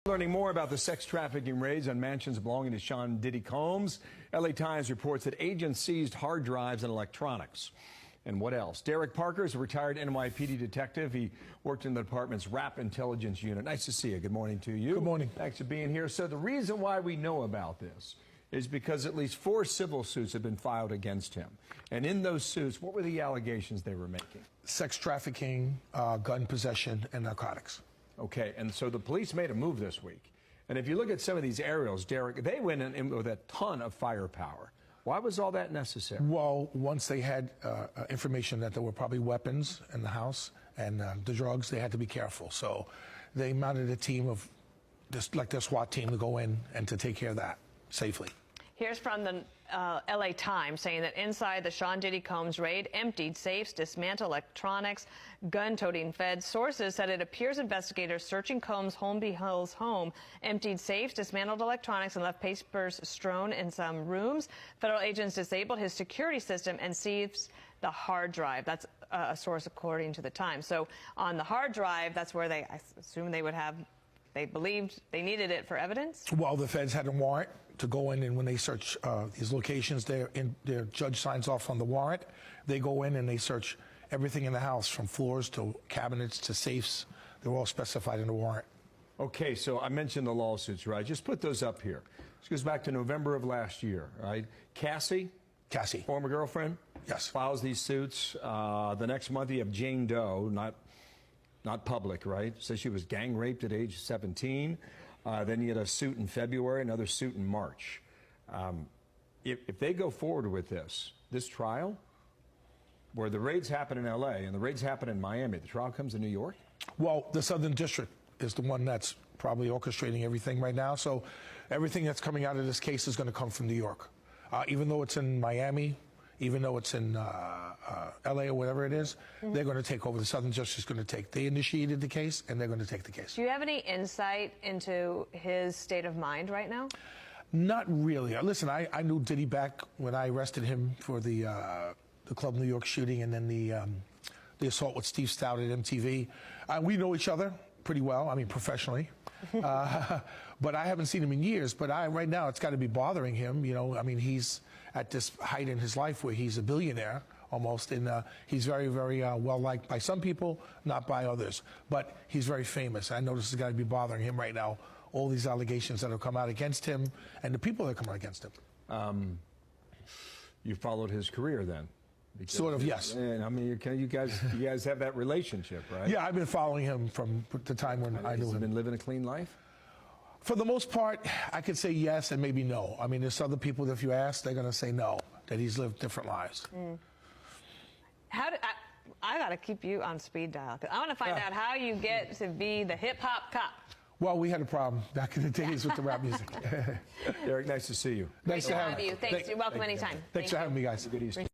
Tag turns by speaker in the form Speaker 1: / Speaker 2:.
Speaker 1: Learning more about the sex trafficking raids on mansions belonging to Sean Diddy Combs. LA Times reports that agents seized hard drives and electronics. And what else? Derek Parker is a retired NYPD detective. He worked in the department's rap intelligence unit. Nice to see you. Good morning to you.
Speaker 2: Good morning.
Speaker 1: Thanks for being here. So the reason why we know about this is because at least 4 civil suits have been filed against him. And in those suits, what were the allegations they were making?
Speaker 2: Sex trafficking, gun possession, and narcotics.
Speaker 1: Okay, and so the police made a move this week. And if you look at some of these aerials, Derek, they went in with a ton of firepower. Why was all that necessary?
Speaker 2: Well, once they had information that there were probably weapons in the house and the drugs, they had to be careful. So they mounted a team of, just like their SWAT team, to go in and to take care of that safely.
Speaker 3: Here's from the LA Times saying that inside the Sean Diddy Combs raid, emptied safes, dismantled electronics, gun-toting feds. Sources said it appears investigators searching Combs' Holmby Hills home emptied safes, dismantled electronics, and left papers strewn in some rooms. Federal agents disabled his security system and seized the hard drive. That's a source according to the Times. So on the hard drive, that's where I assume they would have. They believed they needed it for evidence?
Speaker 2: Well, the feds had a warrant to go in, and when they search these locations, their judge signs off on the warrant. They go in and they search everything in the house, from floors to cabinets to safes. They're all specified in the warrant.
Speaker 1: Okay, so I mentioned the lawsuits, right? Just put those up here. This goes back to November of last year, right? Cassie, former girlfriend,
Speaker 2: yes,
Speaker 1: files these suits. The next month you have Jane Doe, not public, right? Says she was gang raped at age 17. Then you had a suit in February, another suit in March. If they go forward with this trial, where the raids happen in LA and the raids happen in Miami, the trial comes in New York?
Speaker 2: Well, the Southern District is the one that's probably orchestrating everything right now. So everything that's coming out of this case is going to come from New York. Even though it's in Miami, even though it's in LA or whatever it is, they're going to take over. The Southern District is going to take. They initiated the case, and they're going to take the case.
Speaker 3: Do you have any insight into his state of mind right now?
Speaker 2: Not really. Listen, I knew Diddy back when I arrested him for the Club New York shooting, and then the assault with Steve Stout at MTV. We know each other pretty well. I mean, professionally. But I haven't seen him in years. But right now, it's got to be bothering him. You know, I mean, he's at this height in his life where he's a billionaire almost, and he's very, very well liked by some people, not by others. But he's very famous. I know this has got to be bothering him right now. All these allegations that have come out against him, and the people that come out against him.
Speaker 1: You followed his career then? Because,
Speaker 2: sort of, yes.
Speaker 1: And I mean, you guys have that relationship, right?
Speaker 2: Yeah, I've been following him from the time when I knew him.
Speaker 1: Has he been living a clean life?
Speaker 2: For the most part, I could say yes and maybe no. I mean, there's other people that if you ask, they're going to say no, that he's lived different lives.
Speaker 3: I got to keep you on speed dial, because I want to find out how you get to be the hip-hop cop.
Speaker 2: Well, we had a problem back in the days with the rap music.
Speaker 1: Derek, nice to see you.
Speaker 2: Nice to have
Speaker 3: you. Thanks. You're welcome anytime.
Speaker 2: Thanks for having me, guys.
Speaker 1: Good Easter.